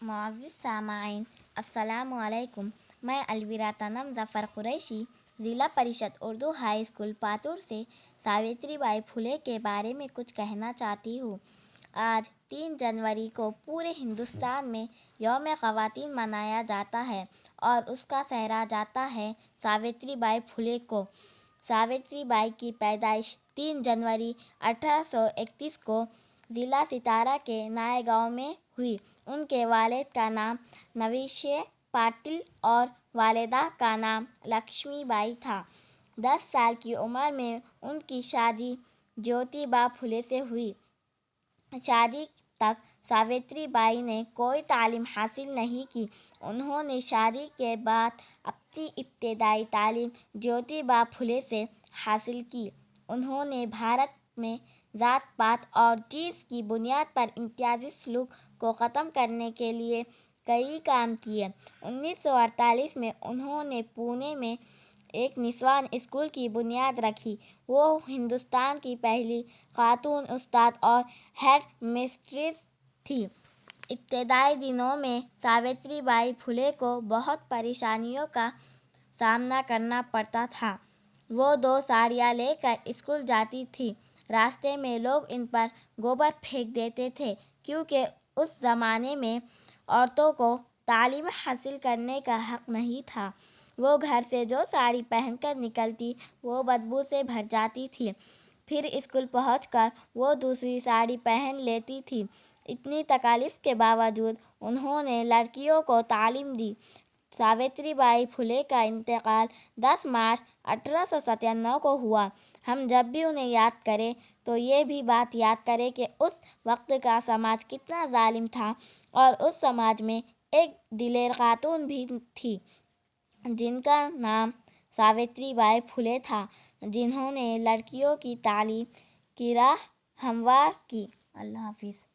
معزز سامعین، السلام علیکم۔ میں الویرا تنم ظفر قریشی ضلع پریشد اردو ہائی اسکول پاتور سے ساوتری بائی پھولے کے بارے میں کچھ کہنا چاہتی ہوں۔ آج 3 جنوری کو پورے ہندوستان میں یوم خواتین منایا جاتا ہے اور اس کا سہرا جاتا ہے ساوتری بائی پھولے کو۔ ساوتری بائی کی پیدائش 3 جنوری 1831 کو ضلع ستارا کے نئے گاؤں میں ہوئی۔ ان کے والد کا نام نویشے پاٹل اور والدہ کا نام لکشمی بائی تھا۔ 10 سال کی عمر میں ان کی شادی جیوتی با پھولے سے ہوئی۔ شادی تک ساوتری بائی نے کوئی تعلیم حاصل نہیں کی۔ انہوں نے شادی کے بعد اپنی ابتدائی تعلیم جیوتی با پھولے سے حاصل کی۔ انہوں نے بھارت میں ذات پات اور جنس کی بنیاد پر امتیازی سلوک کو ختم کرنے کے لیے کئی کام کیے۔ 1948 میں انہوں نے پونے میں ایک نسواں اسکول کی بنیاد رکھی۔ وہ ہندوستان کی پہلی خاتون استاد اور ہیڈ مسٹریس تھیں۔ ابتدائی دنوں میں ساوتری بائی پھولے کو بہت پریشانیوں کا سامنا کرنا پڑتا تھا۔ وہ 2 ساڑیاں لے کر اسکول جاتی تھیں۔ راستے میں لوگ ان پر گوبر پھینک دیتے تھے کیونکہ اس زمانے میں عورتوں کو تعلیم حاصل کرنے کا حق نہیں تھا۔ وہ گھر سے جو ساڑی پہن کر نکلتی وہ بدبو سے بھر جاتی تھی۔ پھر اسکول پہنچ کر وہ دوسری ساڑی پہن لیتی تھیں۔ اتنی تکالیف کے باوجود انہوں نے لڑکیوں کو تعلیم دی۔ ساوتری بائی پھولے کا انتقال 10 مارچ 1897 کو ہوا۔ ہم جب بھی انہیں یاد کریں تو یہ بھی بات یاد کریں کہ اس وقت کا سماج کتنا ظالم تھا اور اس سماج میں ایک دلیر خاتون بھی تھی جن کا نام ساوتری بائی پھولے تھا، جنہوں نے لڑکیوں کی تعلیم کی راہ ہموار کی۔ اللہ حافظ۔